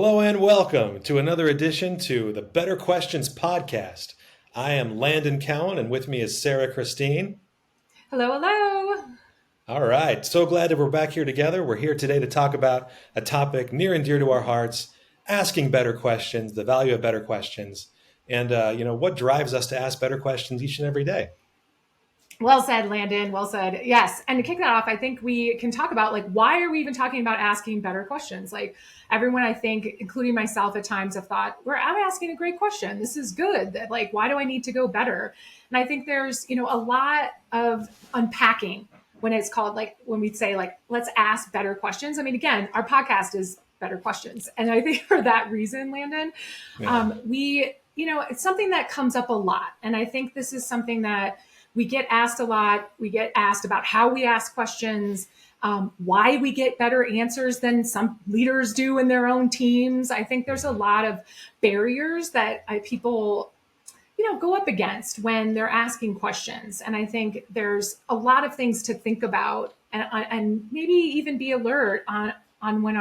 Hello and welcome to another edition to the Better Questions podcast. I am Landon Cowan and with me is Sarah Christine. Hello, hello. All right, so glad that we're back here together. We're here today to talk about a topic near and dear to our hearts, asking better questions, the value of better questions, and what drives us to ask better questions each and every day. Well said, Landon. Well said. Yes. And to kick that off, I think we can talk about why are we even talking about asking better questions? Like everyone, I think, including myself at times have thought, I'm asking a great question. This is good. Why do I need to go better? And I think there's, a lot of unpacking when it's called when we say let's ask better questions. I mean, again, our podcast is better questions. And I think for that reason, Landon, Yeah. it's something that comes up a lot. And I think this is something that we get asked a lot. We get asked about how we ask questions, why we get better answers than some leaders do in their own teams. I think there's a lot of barriers that people, go up against when they're asking questions. And I think there's a lot of things to think about and maybe even be alert on when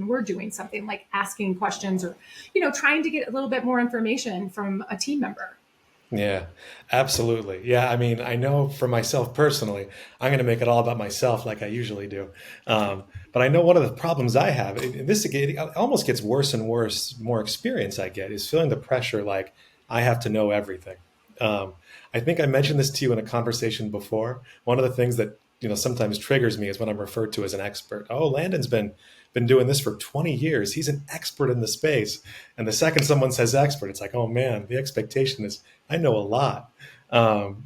we're doing something like asking questions or, trying to get a little bit more information from a team member. Yeah, absolutely. Yeah, I mean, I know for myself personally, I'm going to make it all about myself like I usually do. But I know one of the problems I have, and it almost gets worse and worse, more experience I get, is feeling the pressure like I have to know everything. Um, I think I mentioned this to you in a conversation before. One of the things that sometimes triggers me is when I'm referred to as an expert. Oh, Landon's been doing this for 20 years. He's an expert in the space. And the second someone says expert, it's like, oh man, the expectation is I know a lot.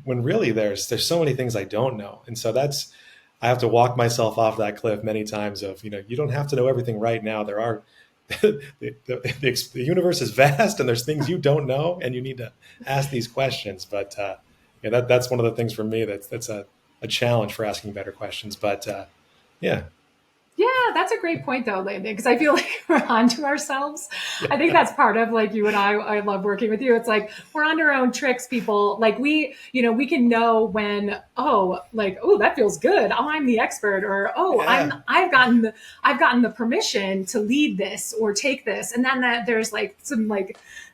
When really there's so many things I don't know. And so I have to walk myself off that cliff many times of, you don't have to know everything right now. There are the universe is vast and there's things you don't know and you need to ask these questions. But yeah, that's one of the things for me that's a challenge for asking better questions. But yeah, Yeah, that's a great point though, Landon, because I feel like we're onto ourselves. I think that's part of you and I love working with you. It's like we're on our own tricks, people. We can know when, oh, that feels good. Oh, I'm the expert, or oh, yeah, I've gotten the permission to lead this or take this. And then there's some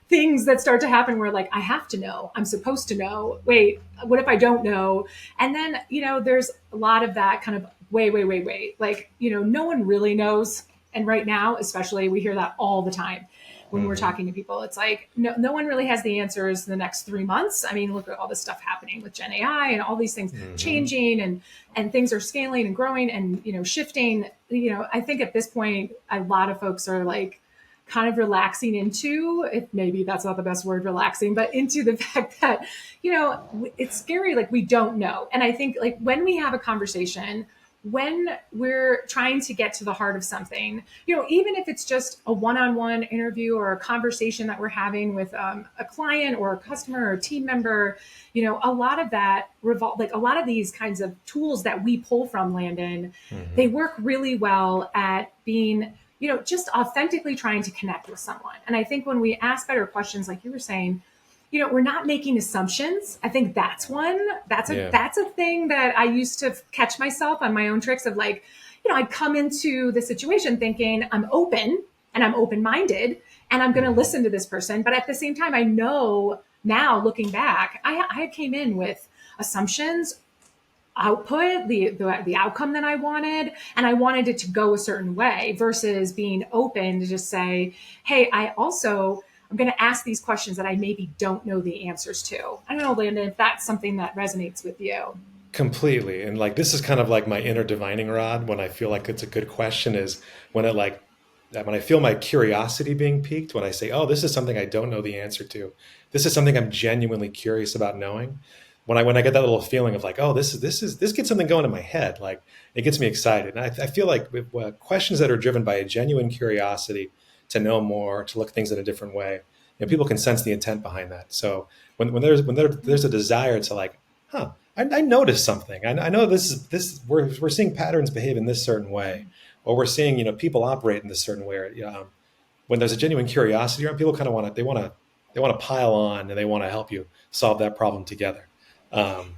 things that start to happen where I have to know, I'm supposed to know. Wait, what if I don't know? And then, there's a lot of that kind of wait. No one really knows. And right now, especially, we hear that all the time when we're hmm talking to people. It's like, no one really has the answers in the next 3 months. I mean, look at all this stuff happening with Gen AI and all these things hmm changing and things are scaling and growing and, shifting. I think at this point, a lot of folks are kind of relaxing into, if maybe that's not the best word, relaxing, but into the fact that, it's scary. We don't know. And I think when we have a conversation, when we're trying to get to the heart of something, even if it's just a one-on-one interview or a conversation that we're having with a client or a customer or a team member, a lot of that a lot of these kinds of tools that we pull from, Landon, they hmm work really well at being, just authentically trying to connect with someone. And I think when we ask better questions, like you were saying, we're not making assumptions. I think that's one. yeah. That's a thing that I used to catch myself on my own tricks of I'd come into the situation thinking I'm open and I'm open-minded and I'm going to hmm listen to this person. But at the same time, I know now looking back, I came in with assumptions, output, the outcome that I wanted, and I wanted it to go a certain way versus being open to just say, hey, I'm going to ask these questions that I maybe don't know the answers to. I don't know, Landon, if that's something that resonates with you. Completely. And this is kind of like my inner divining rod when I feel like it's a good question is when when I feel my curiosity being piqued, when I say, oh, this is something I don't know the answer to. This is something I'm genuinely curious about knowing. When I get that little feeling of oh, this gets something going in my head. It gets me excited. And I feel like with questions that are driven by a genuine curiosity to know more, to look at things in a different way, people can sense the intent behind that. So there's a desire to huh, I noticed something. I know we're seeing patterns behave in this certain way, or we're seeing people operate in this certain way. Or, when there's a genuine curiosity around, people kind of want to pile on and they want to help you solve that problem together. Um,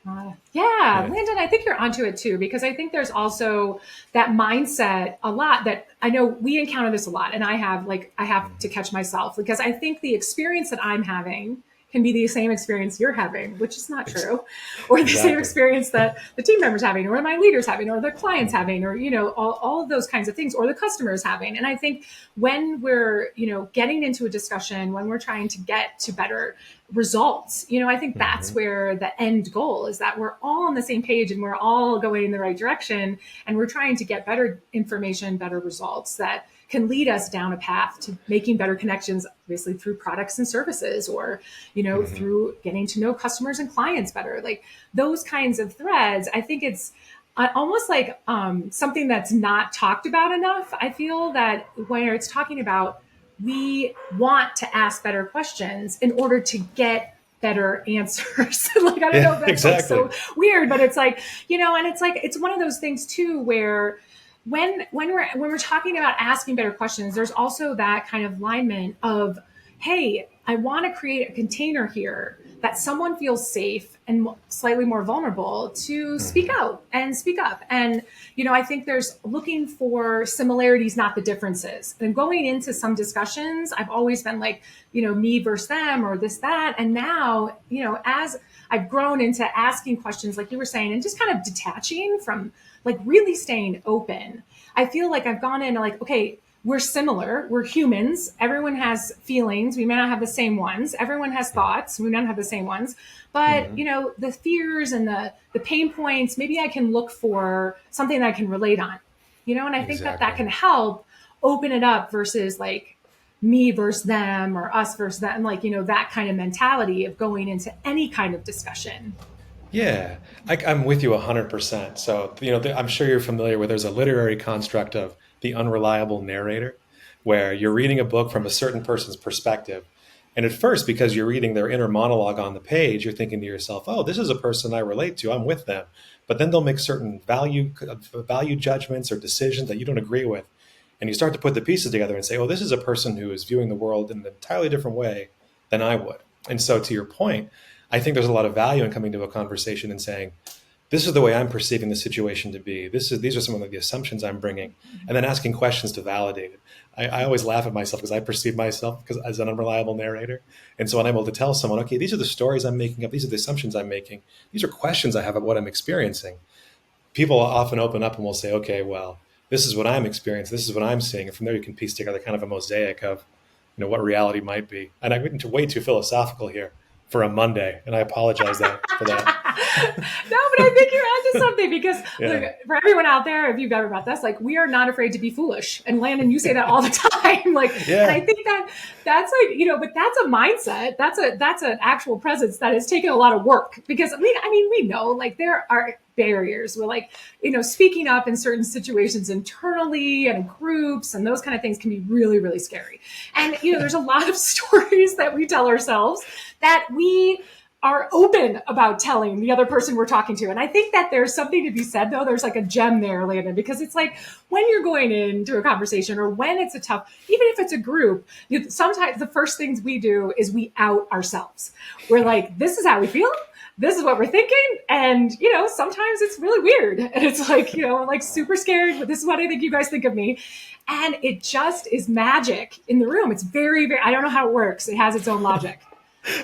Yeah, Yeah. Landon, I think you're onto it too, because I think there's also that mindset a lot that I know we encounter this a lot. And I have to Mhm. catch myself because I think the experience that I'm having can be the same experience you're having, which is not Ex- true, or the same exactly. experience that the team members having, or my leaders having, or the clients Mhm. having, or, all of those kinds of things, or the customers having. And I think when we're, getting into a discussion, when we're trying to get to better results, I think that's Mhm. where the end goal is, that we're all on the same page and we're all going in the right direction, and we're trying to get better information, better results that can lead us down a path to making better connections, obviously through products and services, or Mhm. through getting to know customers and clients better, like those kinds of threads. I think it's almost like something that's not talked about enough. I feel that when it's talking about, we want to ask better questions in order to get better answers. Like, I don't know Yeah, if that's like exactly. so weird, but it's like, and it's like, it's one of those things too, where when we're talking about asking better questions, there's also that kind of alignment of, hey, I want to create a container here that someone feels safe and slightly more vulnerable to speak Mhm. out and speak up. And, I think there's looking for similarities, not the differences. And going into some discussions, I've always been like, me versus them, or this, that. And now, as I've grown into asking questions, like you were saying, and just kind of detaching from, like, really staying open, I feel like I've gone in like, okay, we're similar. We're humans. Everyone has feelings. We may not have the same ones. Everyone has thoughts. We may not have the same ones. But, Mhm. the fears and the pain points, maybe I can look for something that I can relate on, and I think that that Exactly. can help open it up versus like me versus them, or us versus them, like, that kind of mentality of going into any kind of discussion. Yeah, I'm with you 100%. So, I'm sure you're familiar with, there's a literary construct of the unreliable narrator, where you're reading a book from a certain person's perspective. And at first, because you're reading their inner monologue on the page, you're thinking to yourself, oh, this is a person I relate to. I'm with them. But then they'll make certain value judgments or decisions that you don't agree with. And you start to put the pieces together and say, oh, this is a person who is viewing the world in an entirely different way than I would. And so, to your point, I think there's a lot of value in coming to a conversation and saying, this is the way I'm perceiving the situation to be. These are some of the assumptions I'm bringing, and then asking questions to validate it. I always laugh at myself because I perceive myself as an unreliable narrator, and so I'm able to tell someone, okay, these are the stories I'm making up. These are the assumptions I'm making. These are questions I have about what I'm experiencing. People often open up and will say, okay, well, this is what I'm experiencing. This is what I'm seeing, and from there you can piece together kind of a mosaic of, what reality might be. And I'm getting way too philosophical here for a Monday, and I apologize for that. No, but I think you're onto something, because look, Yeah. for everyone out there, if you've ever about this, like, we are not afraid to be foolish. And Landon, you say that all the time. Like, and I Yeah. think that that's like, but that's a mindset. That's an actual presence that has taken a lot of work, because I mean, we know, like, there are barriers. We're like, speaking up in certain situations internally and in groups and those kind of things can be really, really scary. And, there's a lot of stories that we tell ourselves that we are open about telling the other person we're talking to. And I think that there's something to be said, though. There's like a gem there, Landon, because it's like, when you're going into a conversation, or when it's a tough, even if it's a group, sometimes the first things we do is we out ourselves. We're like, this is how we feel. This is what we're thinking. And, sometimes it's really weird. And it's like, I'm like super scared, but this is what I think you guys think of me. And it just is magic in the room. It's very, very, I don't know how it works. It has its own logic.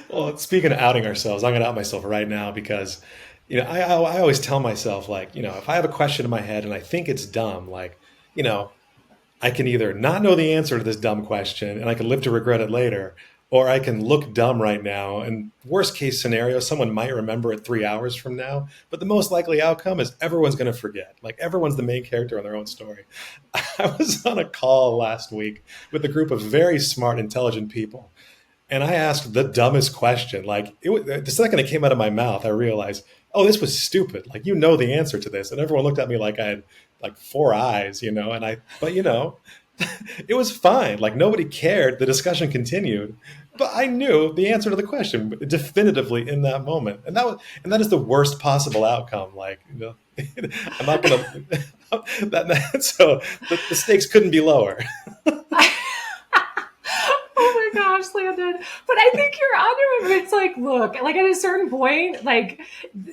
Well, speaking of outing ourselves, I'm going to out myself right now because, I always tell myself, like, if I have a question in my head and I think it's dumb, like, you know, I can either not know the answer to this dumb question and I can live to regret it later, or I can look dumb right now. And worst case scenario, someone might remember it 3 hours from now. But the most likely outcome is everyone's going to forget. Like, everyone's the main character in their own story. I was on a call last week with a group of very smart, intelligent people. And I asked the dumbest question. Like, the second it came out of my mouth, I realized, oh, this was stupid. Like, the answer to this. And everyone looked at me like I had like four eyes, but it was fine. Like, nobody cared. The discussion continued, but I knew the answer to the question definitively in that moment. And that is the worst possible outcome. Like, I'm not going to, so the stakes couldn't be lower. Oh my gosh, Landon. But I think you're onto it. It's like, look, like at a certain point, like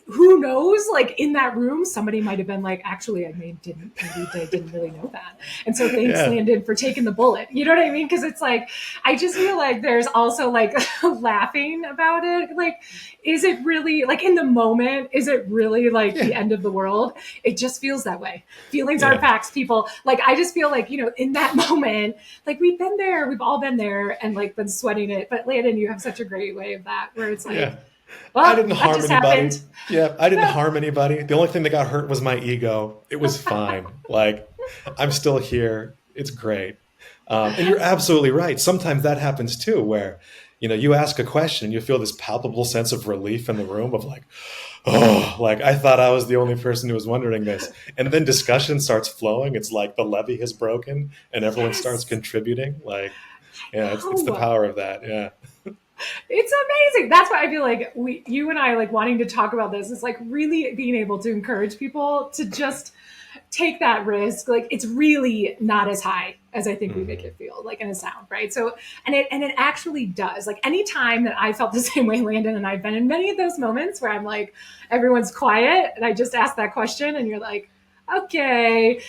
who knows? Like in that room, somebody might have been like, actually, I mean, maybe they didn't really know that. And so thanks, Yeah. Landon, for taking the bullet. You know what I mean? Because it's like, I just feel like there's also like laughing about it. Like, is it really like in the moment? Is it really like the Yeah. end of the world? It just feels that way. Feelings aren't Yeah. facts, people. Like, I just feel like, in that moment, like we've been there, we've all been there and like been sweating it. But Landon, you have such a great way of that where it's like, Yeah. I well, didn't that harm just anybody. happened. Yeah, I didn't harm anybody. The only thing that got hurt was my ego. It was fine. Like, I'm still here. It's great. And you're absolutely right. Sometimes that happens too, where, you ask a question and you feel this palpable sense of relief in the room of like, oh, like I thought I was the only person who was wondering this. And then discussion starts flowing. It's like the levee has broken and everyone starts Yes. contributing. Like, yeah, it's the No. power of that. Yeah. It's amazing. That's why I feel like you and I like wanting to talk about this is like really being able to encourage people to just take that risk. Like it's really not as high as I think we make Hmm. it feel like in a sound, right? So, and it actually does. Like any time that I felt the same way, Landon, and I've been in many of those moments where I'm like, everyone's quiet, and I just ask that question, and you're like, okay,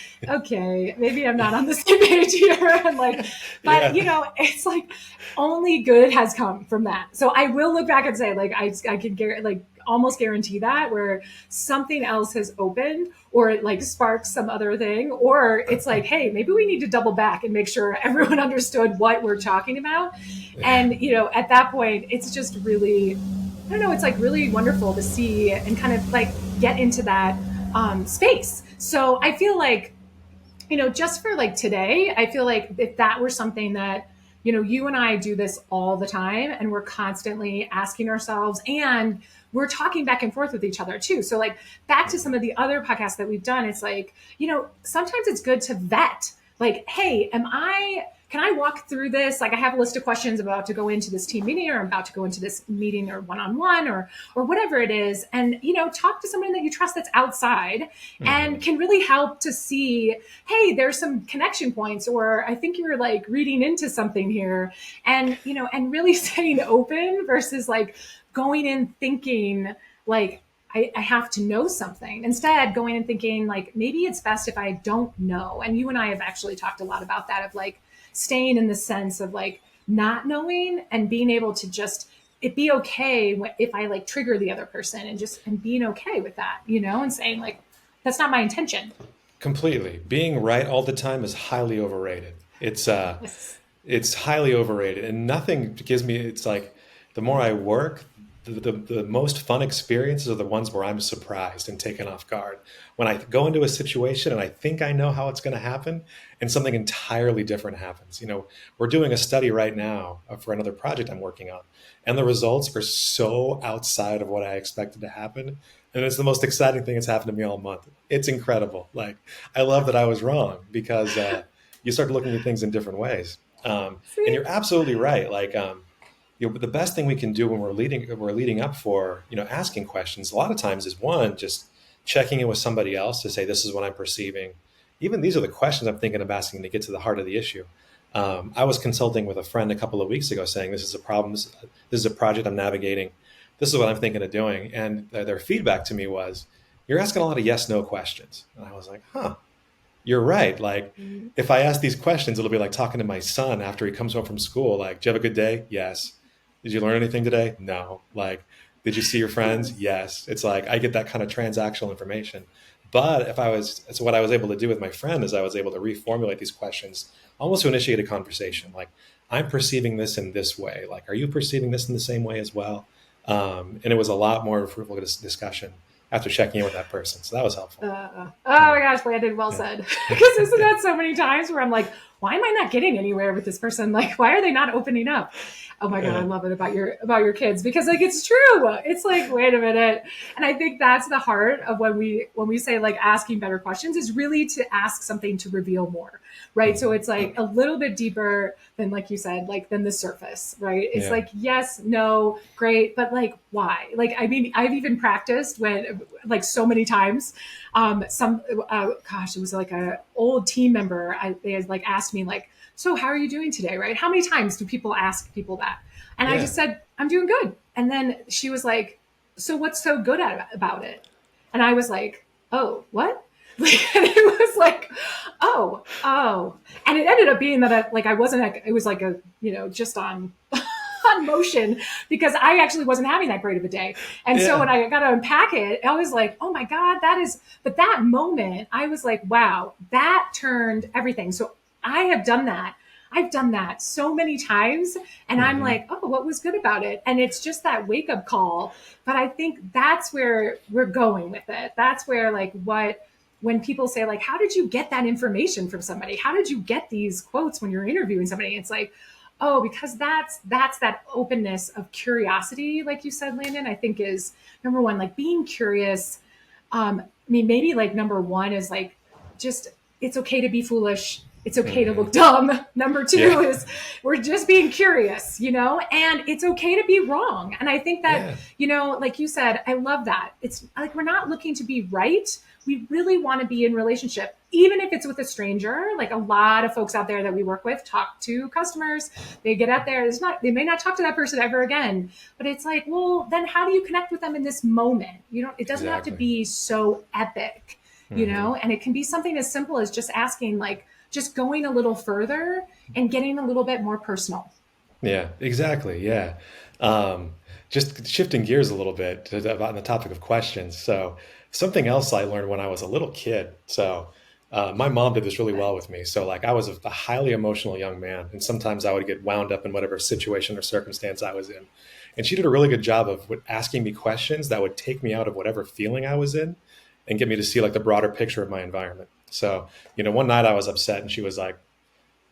maybe I'm not on the same page here, and like, but Yeah. it's like only good has come from that. So I will look back and say, like, I can like almost guarantee that where something else has opened or it like sparks some other thing, or it's like, hey, maybe we need to double back and make sure everyone understood what we're talking about. Yeah. And, at that point, it's just really, I don't know, it's like really wonderful to see and kind of like get into that space. So I feel like, just for like today, I feel like if that were something that, you and I do this all the time and we're constantly asking ourselves and we're talking back and forth with each other too. So like back to some of the other podcasts that we've done, it's like, sometimes it's good to vet like, hey, can I walk through this? Like I have a list of questions about to go into this team meeting or I'm about to go into this meeting or one-on-one or whatever it is. And, talk to someone that you trust that's outside and Hmm. can really help to see, hey, there's some connection points, or I think you're like reading into something here. And, and really staying open versus like going in thinking like, I have to know something. Instead, going and thinking like maybe it's best if I don't know. And you and I have actually talked a lot about that of like staying in the sense of like not knowing and being able to just it be okay if I like trigger the other person and being okay with that, and saying like that's not my intention. Completely. Being right all the time is highly overrated. Yes. It's highly overrated, and nothing gives me. It's like the more I work, the most fun experiences are the ones where I'm surprised and taken off guard. When I go into a situation and I think I know how it's going to happen, and something entirely different happens. We're doing a study right now for another project I'm working on, and the results are so outside of what I expected to happen. And it's the most exciting thing that's happened to me all month. It's incredible. Like I love that I was wrong because you start looking at things in different ways. And See? you're absolutely right. Like the best thing we can do when we're leading up for asking questions. A lot of times is one just checking in with somebody else to say this is what I'm perceiving. Even these are the questions I'm thinking of asking to get to the heart of the issue. I was consulting with a friend a couple of weeks ago saying this is a problem. This is a project I'm navigating. This is what I'm thinking of doing. And their feedback to me was, you're asking a lot of yes, no questions. And I was like, huh, you're right. Like, if I ask these questions, it'll be like talking to my son after he comes home from school. Like, did you have a good day? Yes. Did you learn anything today? No. Like, did you see your friends? Yes. Yes. It's like I get that kind of transactional information. But so what I was able to do with my friend is I was able to reformulate these questions almost to initiate a conversation. Like, I'm perceiving this in this way. Like, are you perceiving this in the same way as well? And it was a lot more fruitful discussion after checking in with that person. So that was helpful. Oh my gosh, Landon, well Yeah. said. Because isn't that so many times where I'm like, why am I not getting anywhere with this person? Like, why are they not opening up? Oh my god, I Yeah. love it about your kids because like it's true. It's like, wait a minute. And I think that's the heart of when we say like asking better questions is really to ask something to reveal more. Right. So Mhm. it's like a little bit deeper than like you said, like than the surface, right? It's Yeah. like, yes, no, great, but like why? Like I mean, I've even practiced when like so many times some gosh, it was like a old team member. They had like asked asked me like, so how are you doing today? Right? How many times do people ask people that? And I Yeah. just said, I'm doing good. And then she was like, so what's so good about it? And I was like, oh, what? And it was like, oh. And it ended up being that I wasn't, it was like a, just on, on motion because I actually wasn't having that great of a day. And so Yeah. when I got to unpack it, I was like, oh my God, but that moment, I was like, wow, that turned everything. So I have done that. I've done that so many times. And I'm Hmm. like, oh, what was good about it? And it's just that wake up call. But I think that's where we're going with it. That's where, like, when people say, like, how did you get that information from somebody? How did you get these quotes when you're interviewing somebody? It's like, oh, because that's that openness of curiosity, like you said, Landon, I think is number one, like being curious. I mean, maybe like number one is like just it's okay to be foolish. It's okay to Hmm. look dumb. Number two Yeah. is we're just being curious, and it's okay to be wrong. And I think that, Yeah. like you said, I love that. It's like we're not looking to be right. We really want to be in relationship, even if it's with a stranger. Like a lot of folks out there that we work with talk to customers. They get out there. They may not talk to that person ever again, but it's like, well, then how do you connect with them in this moment? It doesn't have to Exactly. be so epic, Hmm. and it can be something as simple as just asking, like, just going a little further and getting a little bit more personal. Yeah, exactly. Yeah. Um, just shifting gears a little bit about the topic of questions. So, something else I learned when I was a little kid. So, my mom did this really well with me. So, like, I was a highly emotional young man, and sometimes I would get wound up in whatever situation or circumstance I was in. And she did a really good job of asking me questions that would take me out of whatever feeling I was in and get me to see like the broader picture of my environment. So, one night I was upset, and she was like,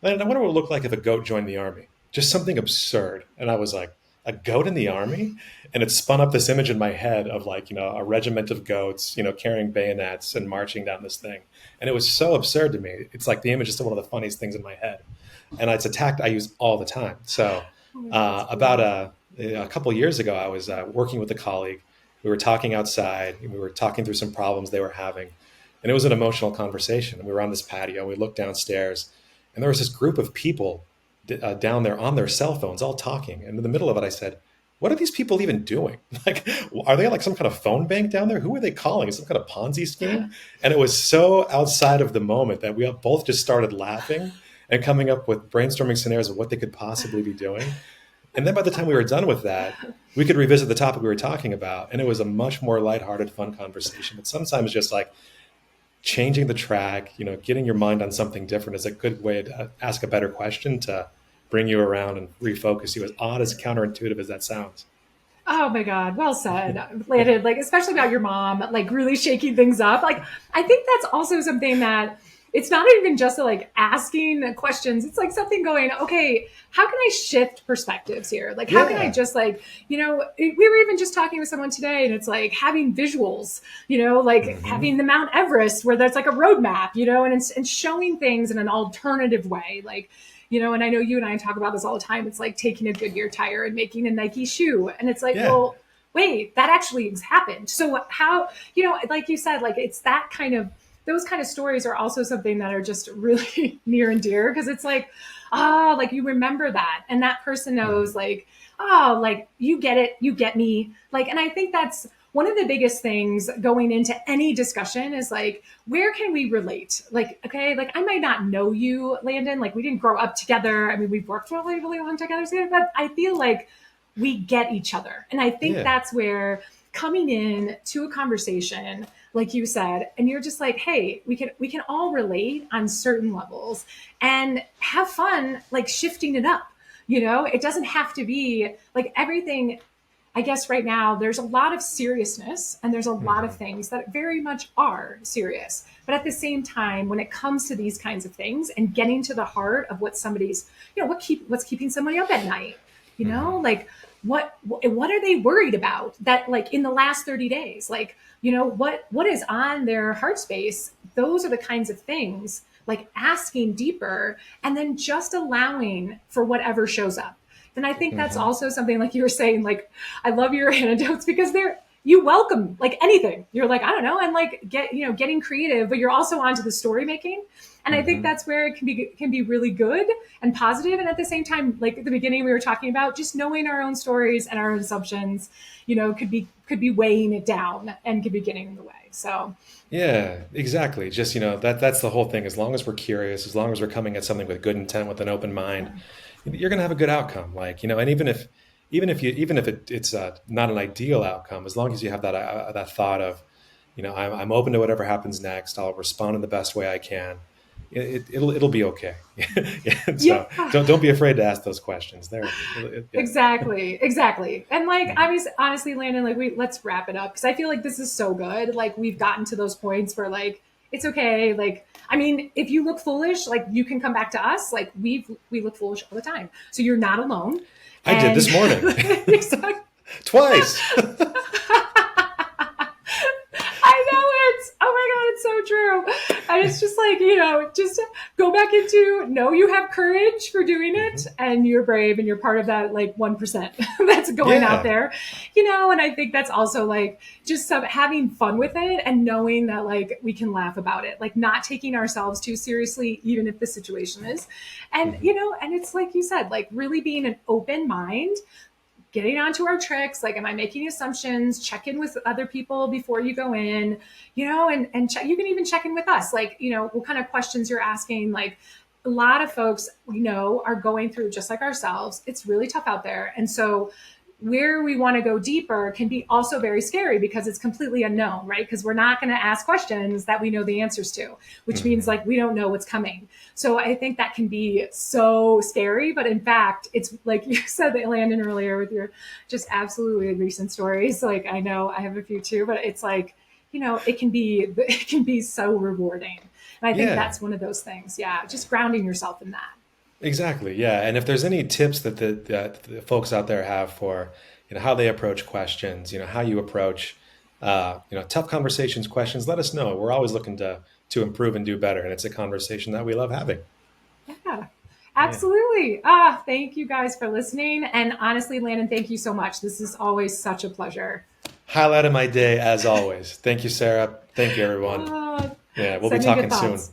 "Man, I wonder what it would look like if a goat joined the army." Just something absurd. And I was like, a goat in the army? And it spun up this image in my head of like, a regiment of goats, carrying bayonets and marching down this thing. And it was so absurd to me. It's like the image is still one of the funniest things in my head. And it's a tact I use all the time. So Oh, that's about cool. a couple years ago, I was working with a colleague. We were talking outside. And we were talking through some problems they were having. And it was an emotional conversation. And we were on this patio. We looked downstairs, and there was this group of people down there on their cell phones, all talking. And in the middle of it, I said, "What are these people even doing? Like, are they like some kind of phone bank down there? Who are they calling? Some kind of Ponzi scheme?" And it was so outside of the moment that we both just started laughing and coming up with brainstorming scenarios of what they could possibly be doing. And then by the time we were done with that, we could revisit the topic we were talking about. And it was a much more lighthearted, fun conversation. But sometimes just like changing the track, getting your mind on something different is a good way to ask a better question to bring you around and refocus you, as odd as counterintuitive as that sounds. Oh my God. Well said, Landon. Like, especially about your mom, like really shaking things up. Like, I think that's also something that it's not even just like asking questions. It's like something going, okay, how can I shift perspectives here? Like, how can I Yeah. just like, we were even just talking with someone today and it's like having visuals, like Hmm. having the Mount Everest where there's like a roadmap, and showing things in an alternative way. Like, and I know you and I talk about this all the time. It's like taking a Goodyear tire and making a Nike shoe. And it's like, Yeah. well, wait, that actually has happened. So how, like you said, like it's that kind of, those kind of stories are also something that are just really near and dear because it's like, like you remember that. And that person knows Hmm. like, oh, like you get it, you get me. Like, and I think that's one of the biggest things going into any discussion is like, where can we relate? Like, okay, like I might not know you, Landon. Like we didn't grow up together. I mean, we've worked really, really long together, but I feel like we get each other. And I think Yeah. that's where coming in to a conversation, like you said, and you're just like, hey, we can all relate on certain levels and have fun, like shifting it up. It doesn't have to be like everything. I guess right now there's a lot of seriousness and there's a lot of Hmm. things that very much are serious. But at the same time, when it comes to these kinds of things and getting to the heart of what somebody's, what's keeping somebody up at night, Hmm. like what are they worried about that like in the last 30 days, like, what is on their heart space? Those are the kinds of things like asking deeper and then just allowing for whatever shows up. And I think that's Hmm. also something like you were saying, like, I love your anecdotes because you welcome like anything. You're like, I don't know, and like getting creative, but you're also onto the story making. And I think Hmm. that's where it can be really good and positive. And at the same time, like at the beginning we were talking about, just knowing our own stories and our own assumptions, could be weighing it down and could be getting in the way. So Yeah, exactly. Just, that's the whole thing. As long as we're curious, as long as we're coming at something with good intent, with an open mind, you're going to have a good outcome. Like, and even if it's not an ideal outcome, as long as you have that thought of, I'm open to whatever happens next. I'll respond in the best way I can. It'll be okay. Yeah, yeah. so don't be afraid to ask those questions. Yeah. Exactly. And like, Mhm. I mean, honestly, Landon, like, let's wrap it up because I feel like this is so good. Like, we've gotten to those points where like it's okay. Like, I mean, if you look foolish, like you can come back to us. Like we look foolish all the time, so you're not alone. I did And this morning exactly. twice. I know it's, oh my God, it's so true. And it's just like, just go back into know you have courage for doing it Hmm. and you're brave and you're part of that like 1% that's going out Yeah. there, and I think that's also like just having fun with it and knowing that like we can laugh about it, like not taking ourselves too seriously, even if the situation is. And, Hmm. and it's like you said, like really being an open mind, getting onto our tricks, like am I making assumptions, check in with other people before you go in, and check, you can even check in with us, like what kind of questions you're asking. Like a lot of folks we know are going through just like ourselves, it's really tough out there, and so where we want to go deeper can be also very scary because it's completely unknown, right? Because we're not going to ask questions that we know the answers to, which means Hmm. like we don't know what's coming. So I think that can be so scary. But in fact, it's like you said, that Landon earlier with your just absolutely recent stories. Like I know I have a few too, but it's like, it can be so rewarding. And I think Yeah. that's one of those things. Yeah. Just grounding yourself in that. Exactly. Yeah. And if there's any tips that the folks out there have for, how they approach questions, how you approach, tough conversations, questions, let us know. We're always looking to improve and do better. And it's a conversation that we love having. Yeah. Yeah. Absolutely. Thank you guys for listening. And honestly, Landon, thank you so much. This is always such a pleasure. Highlight of my day, as always. Thank you, Sarah. Thank you, everyone. Uh, Yeah. We'll be Sending good talking soon. thoughts.